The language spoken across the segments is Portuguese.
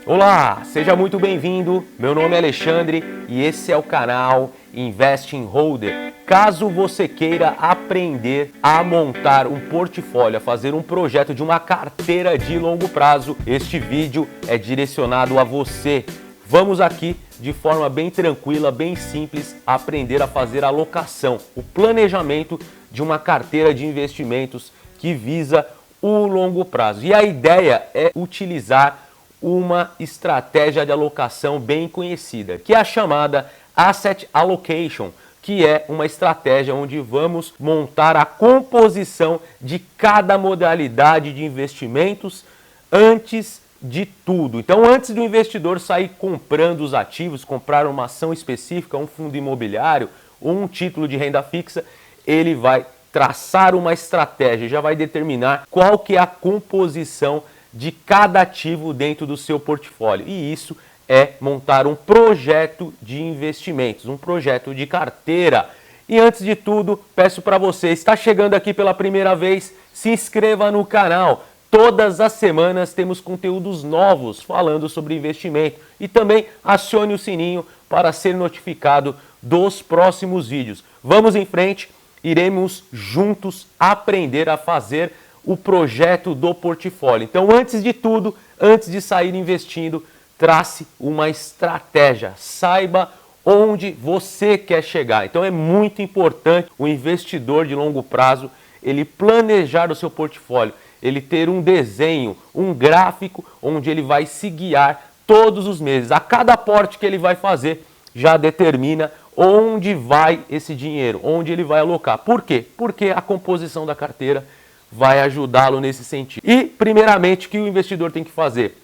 Olá, seja muito bem-vindo. Meu nome é Alexandre e esse é o canal Investing Holder. Caso você queira aprender a montar um portfólio, a fazer um projeto de uma carteira de longo prazo, este vídeo é direcionado a você. Vamos aqui, de forma bem tranquila, bem simples, aprender a fazer a alocação, o planejamento de uma carteira de investimentos que visa o longo prazo. E a ideia é utilizar uma estratégia de alocação bem conhecida, que é a chamada Asset Allocation, que é uma estratégia onde vamos montar a composição de cada modalidade de investimentos antes de tudo. Então, antes do investidor sair comprando os ativos, comprar uma ação específica, um fundo imobiliário ou um título de renda fixa, ele vai traçar uma estratégia, já vai determinar qual que é a composição de cada ativo dentro do seu portfólio. E isso é montar um projeto de investimentos, um projeto de carteira. E antes de tudo, peço para você, está chegando aqui pela primeira vez, se inscreva no canal. Todas as semanas temos conteúdos novos falando sobre investimento. E também acione o sininho para ser notificado dos próximos vídeos. Vamos em frente, iremos juntos aprender a fazer o projeto do portfólio. Então, antes de tudo, antes de sair investindo, trace uma estratégia. Saiba onde você quer chegar. Então, é muito importante o investidor de longo prazo, ele planejar o seu portfólio, ele ter um desenho, um gráfico, onde ele vai se guiar todos os meses. A cada aporte que ele vai fazer, já determina onde vai esse dinheiro, onde ele vai alocar. Por quê? Porque a composição da carteira vai ajudá-lo nesse sentido. E, primeiramente, o que o investidor tem que fazer?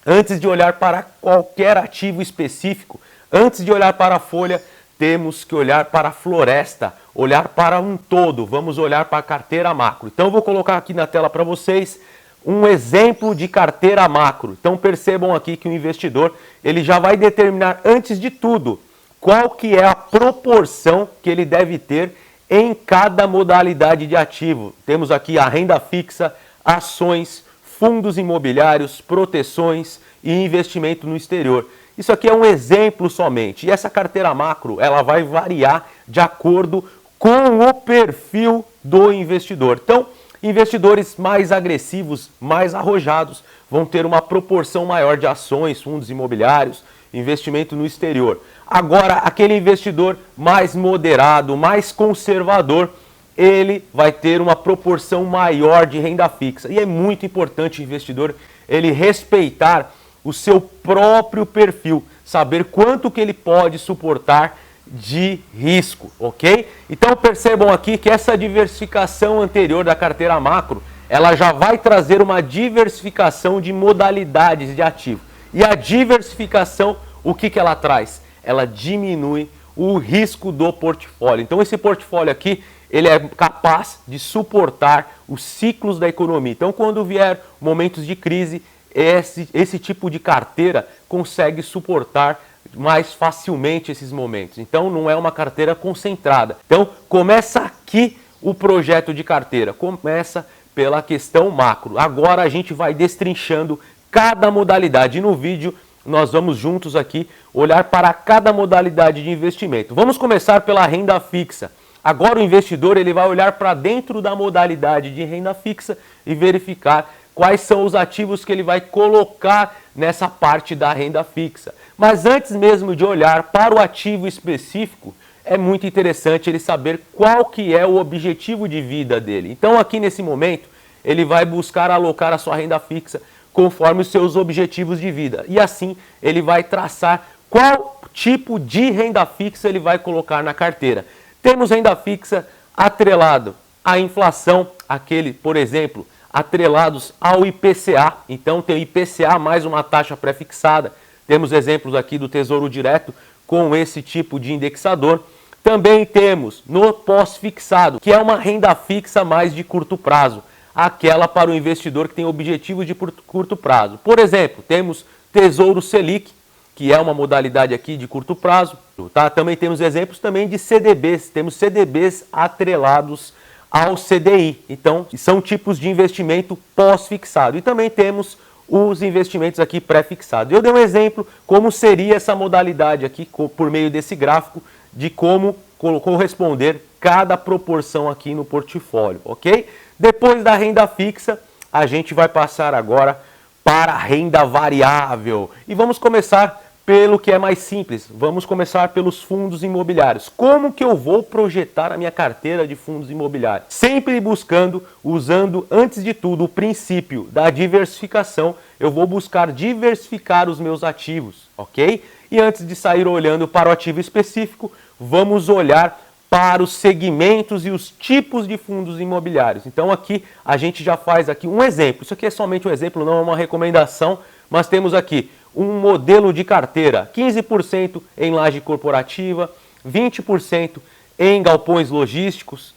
Antes de olhar para qualquer ativo específico, antes de olhar para a folha, temos que olhar para a floresta, olhar para um todo. Vamos olhar para a carteira macro. Então, eu vou colocar aqui na tela para vocês um exemplo de carteira macro. Então, percebam aqui que o investidor ele já vai determinar, antes de tudo, qual que é a proporção que ele deve ter em cada modalidade de ativo. Temos aqui a renda fixa, ações, fundos imobiliários, proteções e investimento no exterior. Isso aqui é um exemplo somente. E essa carteira macro, ela vai variar de acordo com o perfil do investidor. Então, investidores mais agressivos, mais arrojados, vão ter uma proporção maior de ações, fundos imobiliários, investimento no exterior. Agora, aquele investidor mais moderado, mais conservador, ele vai ter uma proporção maior de renda fixa. E é muito importante o investidor ele respeitar o seu próprio perfil, saber quanto que ele pode suportar de risco, ok? Então percebam aqui que essa diversificação anterior da carteira macro, ela já vai trazer uma diversificação de modalidades de ativo. E a diversificação, o que ela traz? Ela diminui o risco do portfólio. Então esse portfólio aqui, ele é capaz de suportar os ciclos da economia. Então quando vier momentos de crise, esse tipo de carteira consegue suportar mais facilmente esses momentos. Então não é uma carteira concentrada. Então começa aqui o projeto de carteira, começa pela questão macro. Agora a gente vai destrinchando cada modalidade. E no vídeo nós vamos juntos aqui olhar para cada modalidade de investimento. Vamos começar pela renda fixa. Agora o investidor ele vai olhar para dentro da modalidade de renda fixa e verificar quais são os ativos que ele vai colocar nessa parte da renda fixa. Mas antes mesmo de olhar para o ativo específico, é muito interessante ele saber qual que é o objetivo de vida dele. Então aqui nesse momento, ele vai buscar alocar a sua renda fixa conforme os seus objetivos de vida. E assim ele vai traçar qual tipo de renda fixa ele vai colocar na carteira. Temos renda fixa atrelado à inflação, aquele, por exemplo, atrelados ao IPCA. Então tem o IPCA mais uma taxa pré-fixada. Temos exemplos aqui do Tesouro Direto com esse tipo de indexador. Também temos no pós-fixado, que é uma renda fixa mais de curto prazo, aquela para o investidor que tem objetivos de curto prazo. Por exemplo, temos Tesouro Selic, que é uma modalidade aqui de curto prazo. Tá? Também temos exemplos também de CDBs, temos CDBs atrelados ao CDI. Então, são tipos de investimento pós-fixado. E também temos os investimentos aqui pré-fixados. Eu dei um exemplo como seria essa modalidade aqui por meio desse gráfico de como corresponder cada proporção aqui no portfólio, ok? Depois da renda fixa, a gente vai passar agora para a renda variável. E vamos começar pelo que é mais simples. Vamos começar pelos fundos imobiliários. Como que eu vou projetar a minha carteira de fundos imobiliários? Sempre buscando, usando antes de tudo o princípio da diversificação. Eu vou buscar diversificar os meus ativos, ok? E antes de sair olhando para o ativo específico, vamos olhar para os segmentos e os tipos de fundos imobiliários. Então aqui a gente já faz aqui um exemplo. Isso aqui é somente um exemplo, não é uma recomendação, mas temos aqui um modelo de carteira, 15% em laje corporativa, 20% em galpões logísticos,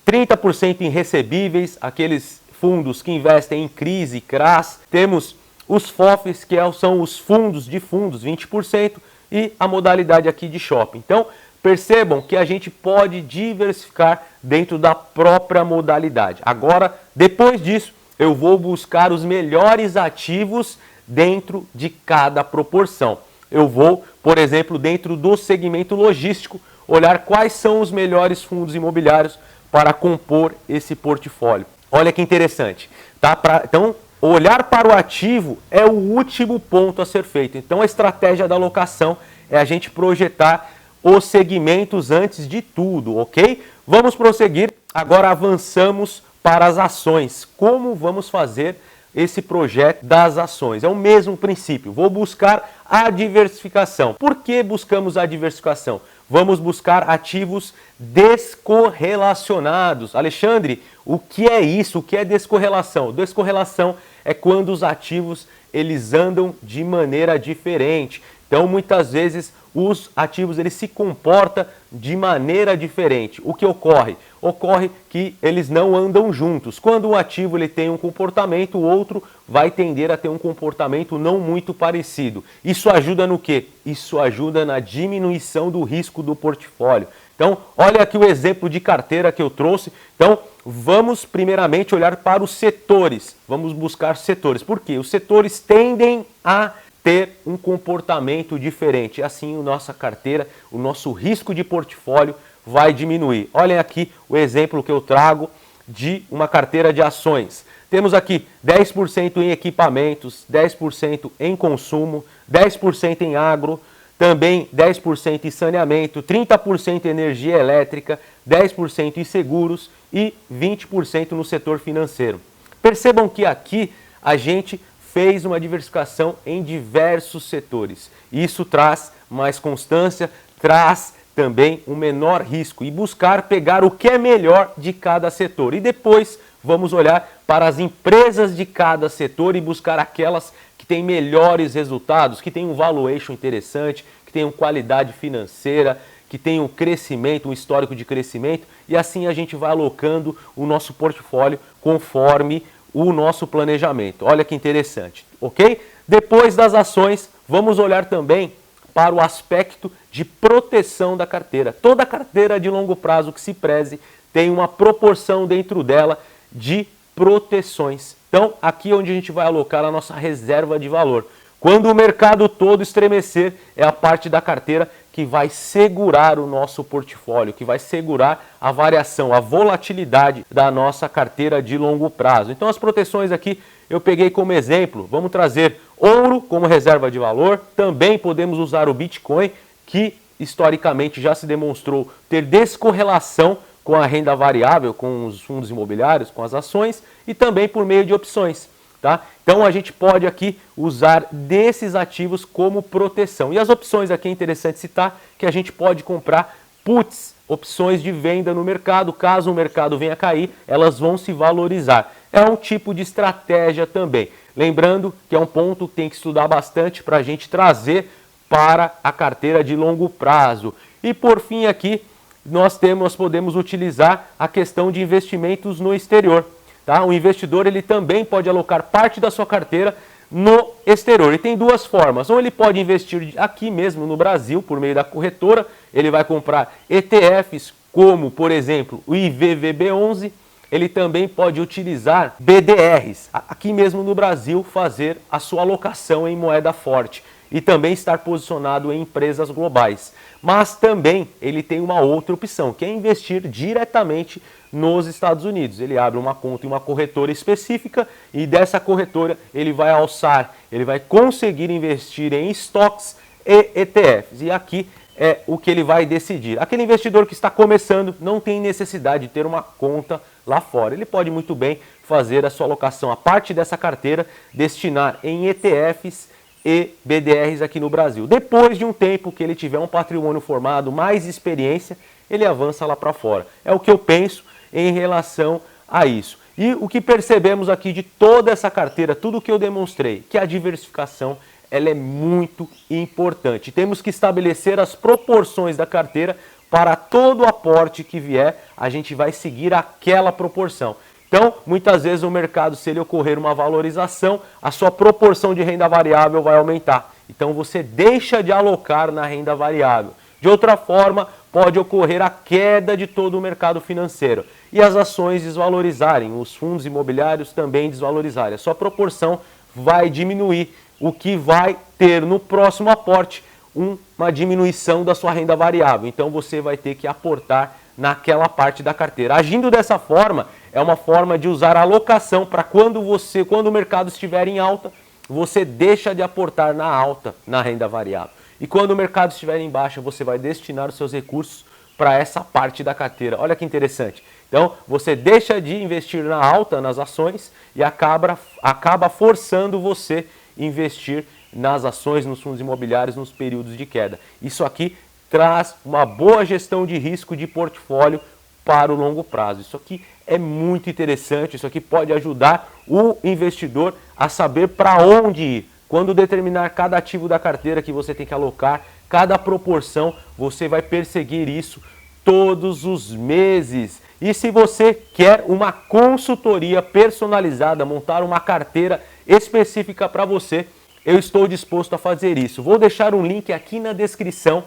30% em recebíveis, aqueles fundos que investem em crise, CRAS. Temos os FOFs, que são os fundos de fundos, 20%, e a modalidade aqui de shopping. Então, percebam que a gente pode diversificar dentro da própria modalidade. Agora, depois disso, eu vou buscar os melhores ativos dentro de cada proporção. Eu vou, por exemplo, dentro do segmento logístico, olhar quais são os melhores fundos imobiliários para compor esse portfólio. Olha que interessante, tá? Então, olhar para o ativo é o último ponto a ser feito. Então, a estratégia da alocação é a gente projetar os segmentos antes de tudo, ok? Vamos prosseguir. Agora avançamos para as ações. Como vamos fazer esse projeto das ações? É o mesmo princípio. Vou buscar a diversificação. Por que buscamos a diversificação? Vamos buscar ativos descorrelacionados. Alexandre, o que é isso? O que é descorrelação? Descorrelação é quando os ativos eles andam de maneira diferente. Então, muitas vezes, os ativos eles se comportam de maneira diferente. O que ocorre? Ocorre que eles não andam juntos. Quando um ativo ele tem um comportamento, o outro vai tender a ter um comportamento não muito parecido. Isso ajuda no quê? Isso ajuda na diminuição do risco do portfólio. Então, olha aqui o exemplo de carteira que eu trouxe. Então, vamos primeiramente olhar para os setores. Vamos buscar setores. Por quê? Os setores tendem a ter um comportamento diferente. Assim, a nossa carteira, o nosso risco de portfólio vai diminuir. Olhem aqui o exemplo que eu trago de uma carteira de ações. Temos aqui 10% em equipamentos, 10% em consumo, 10% em agro, também 10% em saneamento, 30% em energia elétrica, 10% em seguros e 20% no setor financeiro. Percebam que aqui a gente fez uma diversificação em diversos setores. Isso traz mais constância, traz também um menor risco e buscar pegar o que é melhor de cada setor. E depois vamos olhar para as empresas de cada setor e buscar aquelas que têm melhores resultados, que têm um valuation interessante, que tenham qualidade financeira, que tenham um crescimento, um histórico de crescimento, e assim a gente vai alocando o nosso portfólio conforme o nosso planejamento. Olha que interessante, ok? Depois das ações, vamos olhar também para o aspecto de proteção da carteira. Toda carteira de longo prazo que se preze tem uma proporção dentro dela de proteções. Então, aqui é onde a gente vai alocar a nossa reserva de valor. Quando o mercado todo estremecer, é a parte da carteira que vai segurar o nosso portfólio, que vai segurar a variação, a volatilidade da nossa carteira de longo prazo. Então, as proteções aqui eu peguei como exemplo. Vamos trazer ouro como reserva de valor. Também podemos usar o Bitcoin, que historicamente já se demonstrou ter descorrelação com a renda variável, com os fundos imobiliários, com as ações e também por meio de opções. Tá? Então a gente pode aqui usar desses ativos como proteção. E as opções aqui é interessante citar que a gente pode comprar puts, opções de venda no mercado. Caso o mercado venha a cair, elas vão se valorizar. É um tipo de estratégia também. Lembrando que é um ponto que tem que estudar bastante para a gente trazer para a carteira de longo prazo. E por fim aqui, nós podemos utilizar a questão de investimentos no exterior. Tá? O investidor ele também pode alocar parte da sua carteira no exterior. E tem duas formas. Ou ele pode investir aqui mesmo no Brasil, por meio da corretora. Ele vai comprar ETFs, como, por exemplo, o IVVB11. ele também pode utilizar BDRs, aqui mesmo no Brasil, fazer a sua alocação em moeda forte e também estar posicionado em empresas globais. Mas também ele tem uma outra opção, que é investir diretamente nos Estados Unidos. Ele abre uma conta em uma corretora específica e dessa corretora ele vai alçar, ele vai conseguir investir em estoques e ETFs. E aqui é o que ele vai decidir. Aquele investidor que está começando não tem necessidade de ter uma conta lá fora. Ele pode muito bem fazer a sua alocação, a parte dessa carteira, destinar em ETFs e BDRs aqui no Brasil. Depois de um tempo que ele tiver um patrimônio formado, mais experiência, ele avança lá para fora. É o que eu penso em relação a isso. E o que percebemos aqui de toda essa carteira, tudo que eu demonstrei, que a diversificação ela é muito importante. Temos que estabelecer as proporções da carteira para todo aporte que vier, a gente vai seguir aquela proporção. Então, muitas vezes o mercado, se ele ocorrer uma valorização, a sua proporção de renda variável vai aumentar. Então, você deixa de alocar na renda variável. De outra forma, pode ocorrer a queda de todo o mercado financeiro e as ações desvalorizarem, os fundos imobiliários também desvalorizarem. A sua proporção vai diminuir, o que vai ter no próximo aporte uma diminuição da sua renda variável. Então, você vai ter que aportar naquela parte da carteira. Agindo dessa forma, é uma forma de usar a alocação para quando o mercado estiver em alta, você deixa de aportar na alta, na renda variável. E quando o mercado estiver em baixa, você vai destinar os seus recursos para essa parte da carteira. Olha que interessante. Então, você deixa de investir na alta, nas ações, e acaba forçando você a investir nas ações, nos fundos imobiliários, nos períodos de queda. Isso aqui traz uma boa gestão de risco de portfólio para o longo prazo. Isso aqui é muito interessante, isso aqui pode ajudar o investidor a saber para onde ir. Quando determinar cada ativo da carteira que você tem que alocar, cada proporção, você vai perseguir isso todos os meses. E se você quer uma consultoria personalizada, montar uma carteira específica para você, eu estou disposto a fazer isso. Vou deixar um link aqui na descrição.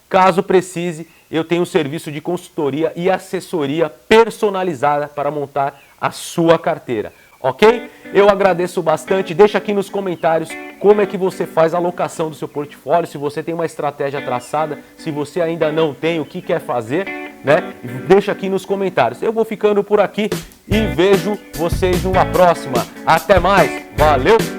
Caso precise, eu tenho um serviço de consultoria e assessoria personalizada para montar a sua carteira, ok? Eu agradeço bastante. Deixa aqui nos comentários como é que você faz a alocação do seu portfólio, se você tem uma estratégia traçada, se você ainda não tem, o que quer fazer, né? Deixa aqui nos comentários. Eu vou ficando por aqui e vejo vocês numa próxima. Até mais, valeu!